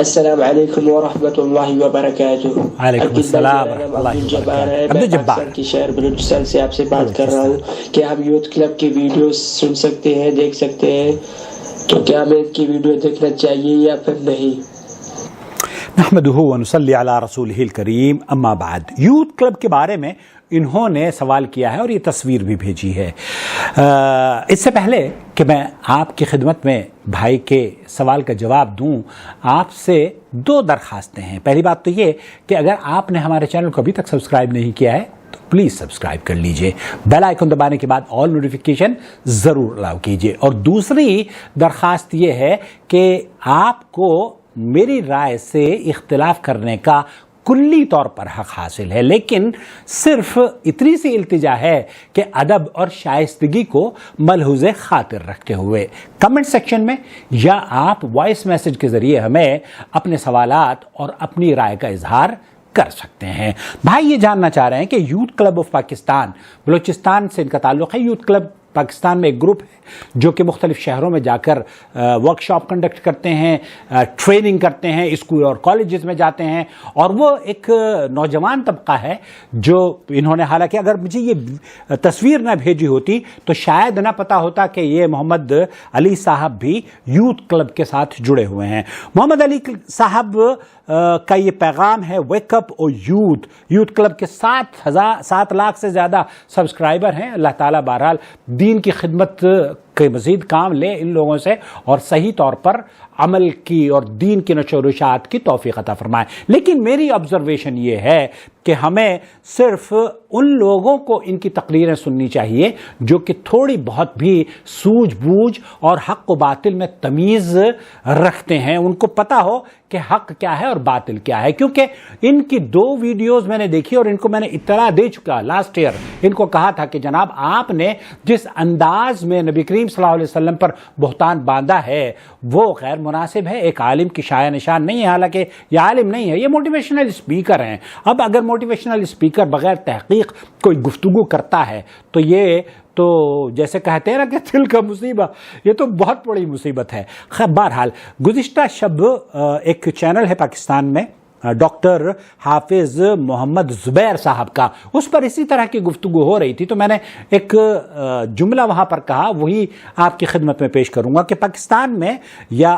السلام علیکم ورحمۃ اللہ وبرکاتہ۔ وعلیکم السلام ورحمۃ اللہ وبرکاتہ۔ میں پاکستان کے شہر بلوچستان سے آپ سے بات کر رہا ہوں کہ ہم یوتھ کلب کی ویڈیوز سن سکتے ہیں، دیکھ سکتے ہیں، تو کیا ہمیں ان کی ویڈیو دیکھنا چاہیے یا پھر نہیں؟ نحمدہ ونصلی علی رسولہ الکریم، اما بعد۔ یوتھ کلب کے بارے میں انہوں نے سوال کیا ہے اور یہ تصویر بھی بھیجی ہے۔ اس سے پہلے کہ میں آپ کی خدمت میں بھائی کے سوال کا جواب دوں، آپ سے دو درخواستیں ہیں۔ پہلی بات تو یہ کہ اگر آپ نے ہمارے چینل کو ابھی تک سبسکرائب نہیں کیا ہے تو پلیز سبسکرائب کر لیجئے، بیل آئیکن دبانے کے بعد آل نوٹیفیکیشن ضرور الاؤ کیجئے۔ اور دوسری درخواست یہ ہے کہ آپ کو میری رائے سے اختلاف کرنے کا کلی طور پر حق حاصل ہے، لیکن صرف اتنی سی التجا ہے کہ ادب اور شائستگی کو ملحوظ خاطر رکھتے ہوئے کمنٹ سیکشن میں یا آپ وائس میسج کے ذریعے ہمیں اپنے سوالات اور اپنی رائے کا اظہار کر سکتے ہیں۔ بھائی یہ جاننا چاہ رہے ہیں کہ youth club of Pakistan, Balochistan سے ان کا تعلق ہے۔ یوتھ کلب پاکستان میں ایک گروپ ہے جو کہ مختلف شہروں میں جا کر ورکشاپ کنڈکٹ کرتے ہیں، ٹریننگ کرتے ہیں، اسکول اور کالجز میں جاتے ہیں، اور وہ ایک نوجوان طبقہ ہے جو انہوں نے، حالانکہ اگر مجھے یہ تصویر نہ بھیجی ہوتی تو شاید نہ پتا ہوتا کہ یہ محمد علی صاحب بھی یوتھ کلب کے ساتھ جڑے ہوئے ہیں۔ محمد علی صاحب کا یہ پیغام ہے، ویک اپ او یوتھ۔ یوتھ کلب کے 7 لاکھ سے زیادہ سبسکرائبر ہیں۔ اللہ تعالیٰ بہرحال دین کی خدمت کے مزید کام لے ان لوگوں سے اور صحیح طور پر عمل کی اور دین کی نشر و اشاعت کی توفیق عطا فرمائے۔ لیکن میری آبزرویشن یہ ہے کہ ہمیں صرف ان لوگوں کو ان کی تقریریں سننی چاہیے جو کہ تھوڑی بہت بھی سوجھ بوجھ اور حق و باطل میں تمیز رکھتے ہیں، ان کو پتہ ہو کہ حق کیا ہے اور باطل کیا ہے۔ کیونکہ ان کی 2 ویڈیوز میں نے دیکھی اور ان کو میں نے اطلاع دے چکا لاسٹ ایئر، ان کو کہا تھا کہ جناب آپ نے جس انداز میں نبی کریم صلی اللہ علیہ وسلم پر بہتان باندھا ہے وہ غیر مناسب ہے، ایک عالم کی شایع نشان نہیں ہے، حالانکہ یہ عالم نہیں ہے، یہ موٹیویشنل اسپیکر ہیں۔ اب اگر موٹیویشنل اسپیکر بغیر تحقیق کوئی گفتگو کرتا ہے تو یہ تو جیسے کہتے ہیں نا کہ دل کا مصیبت، یہ تو بہت بڑی مصیبت ہے۔ خیر بہرحال گزشتہ شب ایک چینل ہے پاکستان میں ڈاکٹر حافظ محمد زبیر صاحب کا، اس پر اسی طرح کی گفتگو ہو رہی تھی، تو میں نے ایک جملہ وہاں پر کہا، وہی آپ کی خدمت میں پیش کروں گا کہ پاکستان میں یا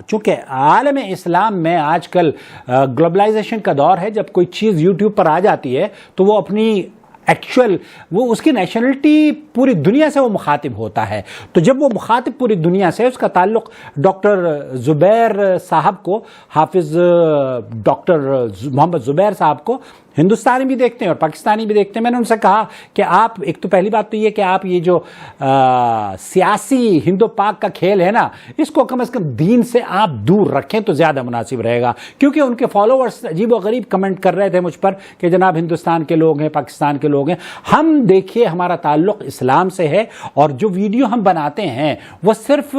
چونکہ عالم اسلام میں آج کل گلوبلائزیشن کا دور ہے، جب کوئی چیز یوٹیوب پر آ جاتی ہے تو وہ اپنی ایکچوئل وہ اس کی نیشنلٹی پوری دنیا سے وہ مخاطب ہوتا ہے، تو جب وہ مخاطب پوری دنیا سے، اس کا تعلق ڈاکٹر زبیر صاحب کو، حافظ ڈاکٹر محمد زبیر صاحب کو ہندوستانی بھی دیکھتے ہیں اور پاکستانی بھی دیکھتے ہیں۔ میں نے ان سے کہا کہ آپ ایک تو پہلی بات تو یہ کہ آپ یہ جو سیاسی ہندو پاک کا کھیل ہے نا، اس کو کم از کم دین سے آپ دور رکھیں تو زیادہ مناسب رہے گا، کیونکہ ان کے فالوورز عجیب و غریب کمنٹ کر رہے تھے مجھ پر کہ جناب ہندوستان کے لوگ ہیں، پاکستان کے لوگ ہیں۔ ہم دیکھیے ہمارا تعلق اسلام سے ہے، اور جو ویڈیو ہم بناتے ہیں وہ صرف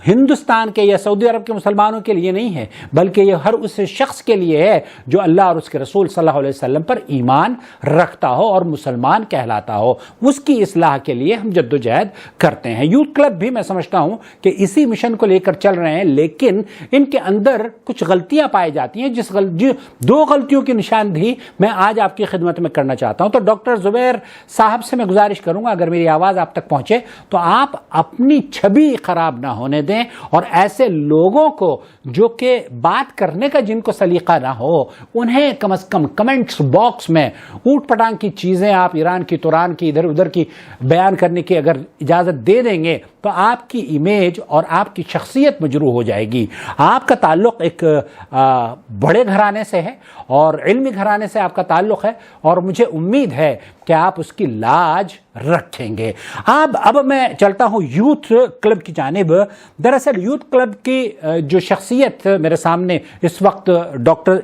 ہندوستان کے یا سعودی عرب کے مسلمانوں کے لیے نہیں ہے، بلکہ یہ ہر اس شخص کے لیے ہے جو اللہ اور اس کے رسول صلی اللہ علیہ وسلم پر ایمان رکھتا ہو اور مسلمان کہلاتا ہو، اس کی اصلاح کے لیے ہم جدوجہد کرتے ہیں۔ یوتھ کلب بھی میں سمجھتا ہوں کہ اسی مشن کو لے کر چل رہے ہیں، لیکن ان کے اندر کچھ غلطیاں پائی جاتی ہیں، جس 2 غلطیوں کی نشاندہی میں آج آپ کی خدمت میں کرنا چاہتا ہوں۔ تو ڈاکٹر زبیر صاحب سے میں گزارش کروں گا اگر میری آواز آپ تک پہنچے تو آپ اپنی چھبی خراب نہ ہونے دیں، اور ایسے لوگوں کو جو کہ بات کرنے کا جن کو سلیقہ نہ ہو انہیں کم از کم کمنٹس باکس میں اوٹ پٹانگ کی چیزیں آپ ایران کی توران کی ادھر ادھر کی بیان کرنے کی اگر اجازت دے دیں گے تو آپ کی امیج اور آپ کی شخصیت مجروح ہو جائے گی۔ آپ کا تعلق ایک بڑے گھرانے سے ہے اور علمی گھرانے سے آپ کا تعلق ہے، اور مجھے امید ہے کہ آپ اس کی لاج رکھیں گے۔ اب میں چلتا ہوں یوتھ کلب کی جانب۔ دراصل یوتھ کلب کی جو شخصیت میرے سامنے اس وقت ڈاکٹر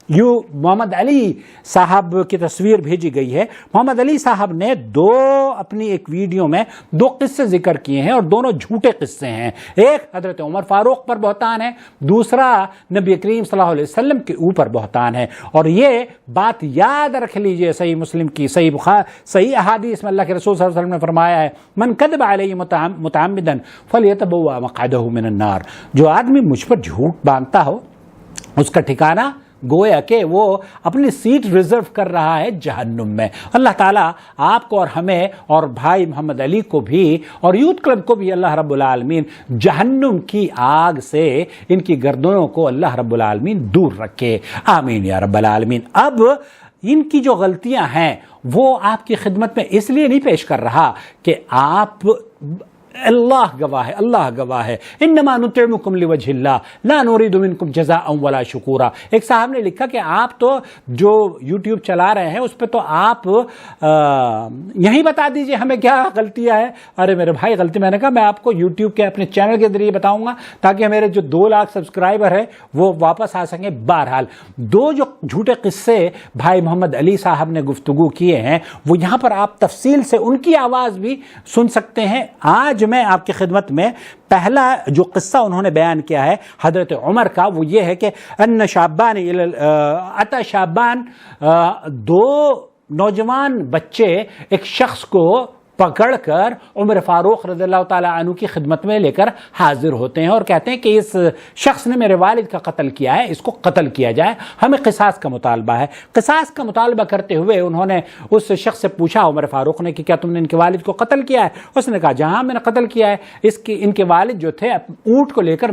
محمد علی صاحب کی تصویر بھیجی گئی ہے. محمد علی صاحب نے اپنی ایک ویڈیو میں 2 قصے ذکر کیے ہیں اور دونوں جھوٹے قصے ہیں. ایک حضرت عمر فاروق پر بہتان ہے, دوسرا نبی کریم صلی اللہ علیہ وسلم کے اوپر بہتان ہے. اور یہ بات یاد رکھ لیجئے, صحیح مسلم کی صحیح احادیث میں اللہ کے رسول صلی اللہ علیہ وسلم نے فرمایا ہے, من کذب علی متعمدا فلیتبوأ مقعدہ من النار. جو آدمی مجھ پر جھوٹ باندھتا ہو اس کا ٹھکانہ گویا کہ وہ اپنی سیٹ ریزرو کر رہا ہے جہنم میں. اللہ تعالیٰ آپ کو اور ہمیں اور بھائی محمد علی کو بھی اور یوتھ کلب کو بھی اللہ رب العالمین جہنم کی آگ سے ان کی گردنوں کو اللہ رب العالمین دور رکھے, آمین یا رب العالمین. اب ان کی جو غلطیاں ہیں وہ آپ کی خدمت میں اس لیے نہیں پیش کر رہا کہ آپ, اللہ گواہ ہے, انما نطعمکم لوجہ اللہ لا نريد منکم جزاء ولا شکورا. ایک صاحب نے لکھا کہ آپ تو جو یوٹیوب چلا رہے ہیں اس پہ تو آپ یہی بتا دیجئے ہمیں کیا غلطیاں ہیں. ارے میرے بھائی غلطی, میں نے کہا میں آپ کو یوٹیوب کے اپنے چینل کے ذریعے بتاؤں گا تاکہ میرے جو 2 لاکھ سبسکرائبر ہیں وہ واپس آ سکیں. بہرحال 2 جو جھوٹے قصے بھائی محمد علی صاحب نے گفتگو کیے ہیں وہ یہاں پر آپ تفصیل سے ان کی آواز بھی سن سکتے ہیں. آج میں آپ کی خدمت میں پہلا جو قصہ انہوں نے بیان کیا ہے حضرت عمر کا وہ یہ ہے کہ ان شابان اتا شابان, 2 نوجوان بچے ایک شخص کو پکڑ کر عمر فاروق رضی اللہ تعالیٰ عنہ کی خدمت میں لے کر حاضر ہوتے ہیں اور کہتے ہیں کہ اس شخص نے میرے والد کا قتل کیا ہے, اس کو قتل کیا جائے, ہمیں قصاص کا مطالبہ ہے. قصاص کا مطالبہ کرتے ہوئے انہوں نے اس شخص سے پوچھا, عمر فاروق نے, کہ کیا تم نے ان کے والد کو قتل کیا ہے؟ اس نے کہا جہاں میں نے قتل کیا ہے. ان کے والد جو تھے اونٹ کو لے کر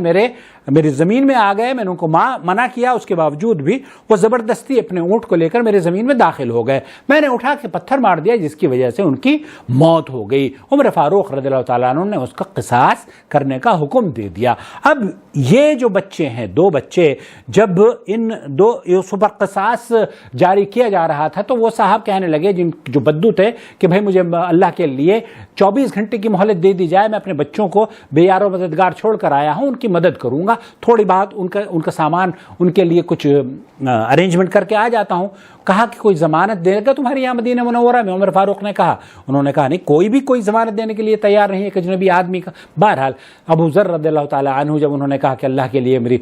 میری زمین میں آ گئے, میں نے ان کو منع کیا, اس کے باوجود بھی وہ زبردستی اپنے اونٹ کو لے کر میرے زمین میں داخل ہو گئے. میں نے اٹھا کے پتھر مار دیا جس کی وجہ سے ان کی موت ہو گئی. عمر فاروق رضی اللہ تعالیٰ عنہ نے اس کا قصاص کرنے کا حکم دے دیا. اب یہ جو بچے ہیں 2 بچے, جب ان 2 پر قصاص جاری کیا جا رہا تھا تو وہ صاحب کہنے لگے جو بدو تھے کہ بھائی مجھے اللہ کے لیے 24 گھنٹے کی مہلت دے دی جائے, میں اپنے بچوں کو بے یار و مددگار چھوڑ کر آیا ہوں, ان کی مدد کروں گا, تھوڑی بات ان کا سامان ان کے لیے کچھ ارینجمنٹ کر کے آ جاتا ہوں. کہا کہ کوئی ضمانت دے گا تمہارے یہاں مدینہ منورہ میں؟ عمر فاروق نے کہا, انہوں نے کہا نہیں, کوئی ضمانت دینے کے لیے تیار نہیں ہے ایک اجنبی آدمی کا. بہرحال ابو ذر رضی اللہ تعالیٰ عنہ جب انہوں نے کہا کہ اللہ کے لیے میری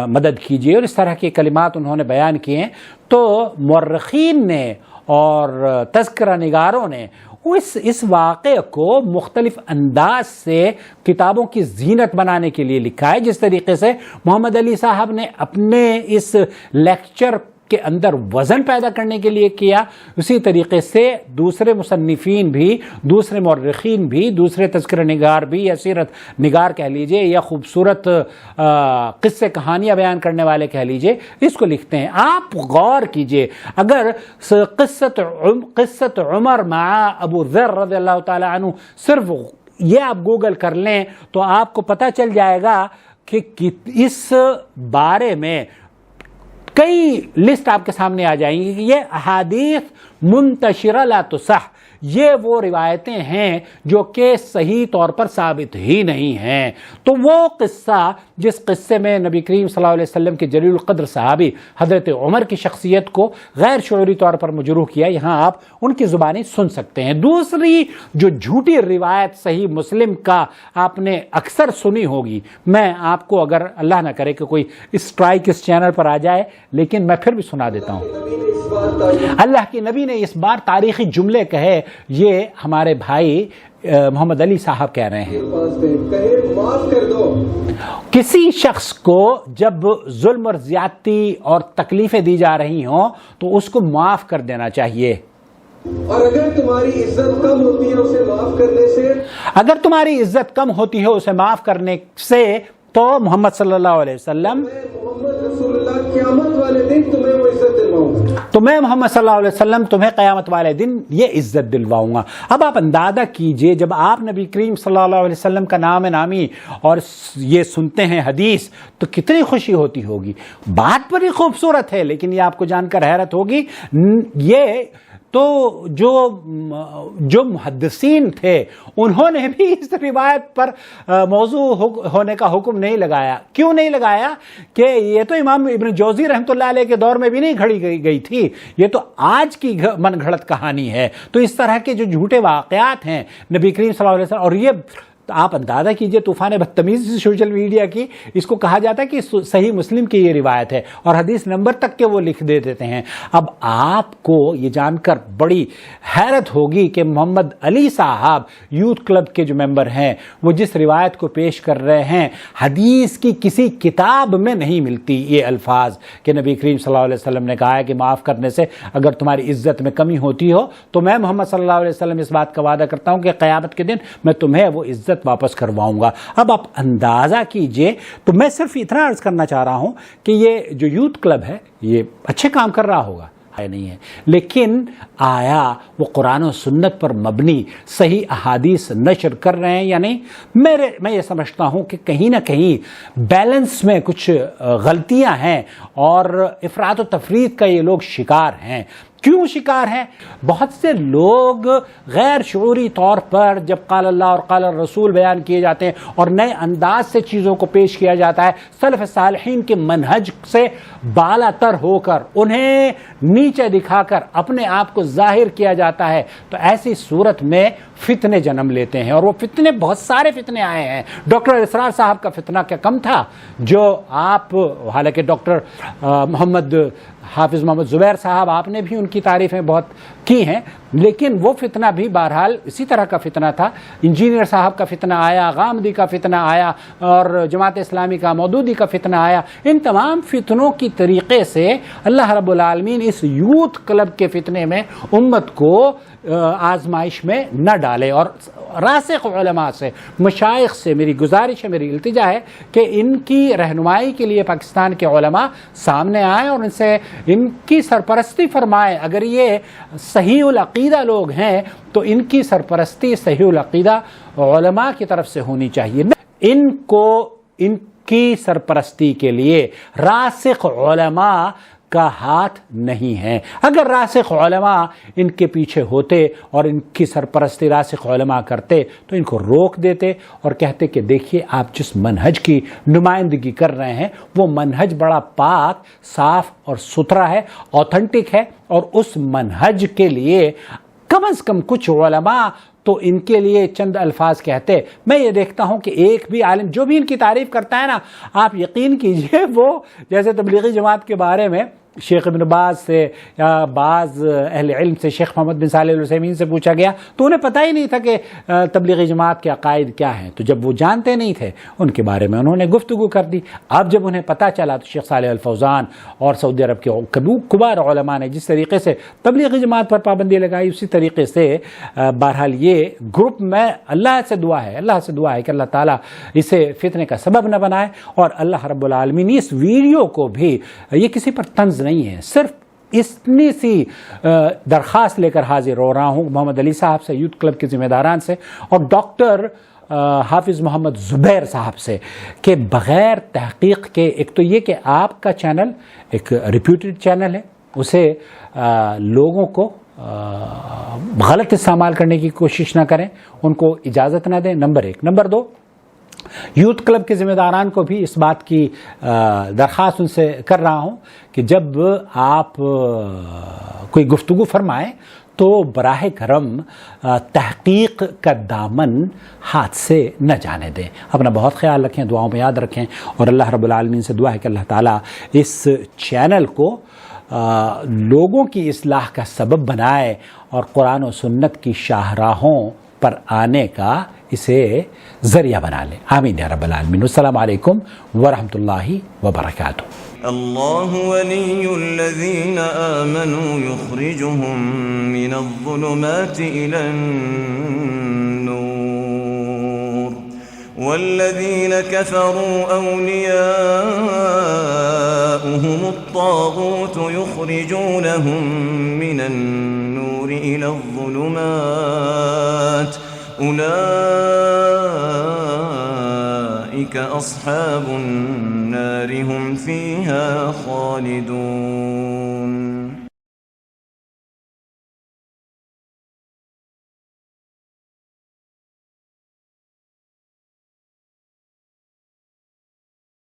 مدد کیجیے اور اس طرح کے کلمات انہوں نے بیان کیے ہیں, تو مورخین نے اور تذکرہ نگاروں نے اس واقعے کو مختلف انداز سے کتابوں کی زینت بنانے کے لیے لکھا ہے. جس طریقے سے محمد علی صاحب نے اپنے اس لیکچر کے اندر وزن پیدا کرنے کے لیے کیا, اسی طریقے سے دوسرے مصنفین بھی, دوسرے مورخین بھی, دوسرے تذکرہ نگار بھی یا سیرت نگار کہہ لیجئے یا خوبصورت قصے کہانیاں بیان کرنے والے کہہ لیجئے, اس کو لکھتے ہیں. آپ غور کیجئے, اگر قصت عمر مع ابو ذر رضی اللہ تعالی عنہ صرف یہ آپ گوگل کر لیں تو آپ کو پتہ چل جائے گا کہ اس بارے میں کئی لسٹ آپ کے سامنے آ جائیں گی. یہ احادیث منتشرہ لا تصح, یہ وہ روایتیں ہیں جو کہ صحیح طور پر ثابت ہی نہیں ہیں. تو وہ قصہ جس قصے میں نبی کریم صلی اللہ علیہ وسلم کے جلیل القدر صحابی حضرت عمر کی شخصیت کو غیر شعوری طور پر مجروح کیا, یہاں آپ ان کی زبانی سن سکتے ہیں. دوسری جو جھوٹی روایت صحیح مسلم کا آپ نے اکثر سنی ہوگی, میں آپ کو اگر اللہ نہ کرے کہ کوئی اسٹرائک اس چینل پر آ جائے لیکن میں پھر بھی سنا دیتا ہوں. اللہ کے نبی نے اس بار تاریخی جملے کہے, یہ ہمارے بھائی محمد علی صاحب کہہ رہے ہیں, کسی شخص کو جب ظلم اور زیادتی اور تکلیفیں دی جا رہی ہوں تو اس کو معاف کر دینا چاہیے, اور اگر تمہاری عزت کم ہوتی ہے اسے معاف کرنے سے, اگر تمہاری عزت کم ہوتی ہے اسے معاف کرنے سے, تو محمد صلی اللہ علیہ وسلم, محمد رسول اللہ قیامت والے دن تمہیں وہ عزت دلواؤں گا, تو میں محمد صلی اللہ علیہ وسلم تمہیں قیامت والے دن یہ عزت دلواؤں گا. اب آپ اندازہ کیجئے جب آپ نبی کریم صلی اللہ علیہ وسلم کا نام نامی اور یہ سنتے ہیں حدیث تو کتنی خوشی ہوتی ہوگی. بات بڑی خوبصورت ہے لیکن یہ آپ کو جان کر حیرت ہوگی, یہ تو جو محدثین تھے انہوں نے بھی اس روایت پر موضوع ہونے کا حکم نہیں لگایا. کیوں نہیں لگایا؟ کہ یہ تو امام ابن جوزی رحمۃ اللہ علیہ کے دور میں بھی نہیں گھڑی گئی تھی, یہ تو آج کی من گھڑت کہانی ہے. تو اس طرح کے جو جھوٹے واقعات ہیں نبی کریم صلی اللہ علیہ وسلم, اور یہ آپ اندازہ کیجئے طوفان بدتمیزی سوشل میڈیا کی, اس کو کہا جاتا ہے کہ صحیح مسلم کی یہ روایت ہے اور حدیث نمبر تک کے وہ لکھ دیتے ہیں. اب آپ کو یہ جان کر بڑی حیرت ہوگی کہ محمد علی صاحب یوتھ کلب کے جو ممبر ہیں وہ جس روایت کو پیش کر رہے ہیں, حدیث کی کسی کتاب میں نہیں ملتی یہ الفاظ کہ نبی کریم صلی اللہ علیہ وسلم نے کہا ہے کہ معاف کرنے سے اگر تمہاری عزت میں کمی ہوتی ہو تو میں محمد صلی اللہ علیہ وسلم اس بات کا وعدہ کرتا ہوں کہ قیامت کے دن میں تمہیں وہ عزت واپس کرواؤں گا. اب آپ اندازہ کیجئے. تو میں صرف اتنا عرض کرنا چاہ رہا ہوں کہ یہ جو یوتھ کلب ہے یہ اچھے کام کر رہا ہوگا, نہیں ہے, لیکن آیا وہ قرآن و سنت پر مبنی صحیح احادیث نشر کر رہے ہیں یا نہیں؟ میں یہ سمجھتا ہوں کہ کہیں نہ کہیں بیلنس میں کچھ غلطیاں ہیں اور افراط و تفریط کا یہ لوگ شکار ہیں. کیوں شکار ہیں؟ بہت سے لوگ غیر شعوری طور پر جب قال اللہ اور قال الرسول بیان کیے جاتے ہیں اور نئے انداز سے چیزوں کو پیش کیا جاتا ہے, سلف صالحین کے منہج سے بالا تر ہو کر انہیں نیچے دکھا کر اپنے آپ کو ظاہر کیا جاتا ہے, تو ایسی صورت میں فتنے جنم لیتے ہیں. اور وہ فتنے, بہت سارے فتنے آئے ہیں. ڈاکٹر اسرار صاحب کا فتنہ کیا کم تھا جو آپ, حالانکہ ڈاکٹر حافظ محمد زبیر صاحب آپ نے بھی ان کی تعریفیں بہت کی ہیں, لیکن وہ فتنہ بھی بہرحال اسی طرح کا فتنہ تھا. انجینئر صاحب کا فتنہ آیا, غامدی کا فتنہ آیا, اور جماعت اسلامی کا مودودی کا فتنہ آیا. ان تمام فتنوں کی طریقے سے اللہ رب العالمین اس یوتھ کلب کے فتنے میں امت کو آزمائش میں نہ ڈالے. اور راسخ علماء سے, مشائخ سے میری گزارش ہے, میری التجا ہے کہ ان کی رہنمائی کے لیے پاکستان کے علماء سامنے آئیں اور ان کی سرپرستی فرمائیں. اگر یہ صحیح العقیدہ لوگ ہیں تو ان کی سرپرستی صحیح العقیدہ علماء کی طرف سے ہونی چاہیے. ان کی سرپرستی کے لیے راسخ علماء کا ہاتھ نہیں ہے. اگر راسخ علماء ان کے پیچھے ہوتے اور ان کی سرپرستی راسخ علماء کرتے تو ان کو روک دیتے اور کہتے کہ دیکھیے آپ جس منہج کی نمائندگی کر رہے ہیں وہ منہج بڑا پاک, صاف اور ستھرا ہے, اوتھنٹک ہے, اور اس منہج کے لیے کم از کم کچھ علماء تو ان کے لیے چند الفاظ کہتے. میں یہ دیکھتا ہوں کہ ایک بھی عالم جو بھی ان کی تعریف کرتا ہے نا, آپ یقین کیجئے وہ جیسے تبلیغی جماعت کے بارے میں شیخ ابن باز سے یا بعض اہل علم سے, شیخ محمد بن صالح العثیمین سے پوچھا گیا تو انہیں پتہ ہی نہیں تھا کہ تبلیغی جماعت کے عقائد کیا ہیں. تو جب وہ جانتے نہیں تھے ان کے بارے میں انہوں نے گفتگو کر دی. اب جب انہیں پتہ چلا تو شیخ صالح الفوزان اور سعودی عرب کے کبار علماء نے جس طریقے سے تبلیغی جماعت پر پابندی لگائی, اسی طریقے سے بہرحال یہ گروپ میں اللہ سے دعا ہے کہ اللہ تعالیٰ اسے فتنے کا سبب نہ بنائے. اور اللہ رب العالمین اس ویڈیو کو بھی, یہ کسی پر طنز نہیں ہے, صرف اتنی سی درخواست لے کر حاضر ہو رہا ہوں محمد علی صاحب سے, یوتھ کلب کے ذمہ داران سے, اور ڈاکٹر حافظ محمد زبیر صاحب سے, کہ بغیر تحقیق کے, ایک تو یہ کہ آپ کا چینل ایک ریپیوٹڈ چینل ہے, اسے لوگوں کو غلط استعمال کرنے کی کوشش نہ کریں, ان کو اجازت نہ دیں, نمبر ایک. نمبر دو, یوتھ کلب کے ذمہ داران کو بھی اس بات کی درخواست ان سے کر رہا ہوں کہ جب آپ کوئی گفتگو فرمائیں تو براہ کرم تحقیق کا دامن ہاتھ سے نہ جانے دیں. اپنا بہت خیال رکھیں, دعاؤں میں یاد رکھیں, اور اللہ رب العالمین سے دعا ہے کہ اللہ تعالیٰ اس چینل کو لوگوں کی اصلاح کا سبب بنائے اور قرآن و سنت کی شاہراہوں پر آنے کا اسے ذریعہ بنا لے. آمین یا رب العالمین. السلام علیکم ورحمۃ اللہ وبرکاتہ. اللہ ولی الذین آمنوا یخرجهم من الظلمات إلى النور والذین كفروا أولیاؤهم الطاغوت یخرجونهم من النور إلى الظلمات أولئك أصحاب النار هم فيها خالدون.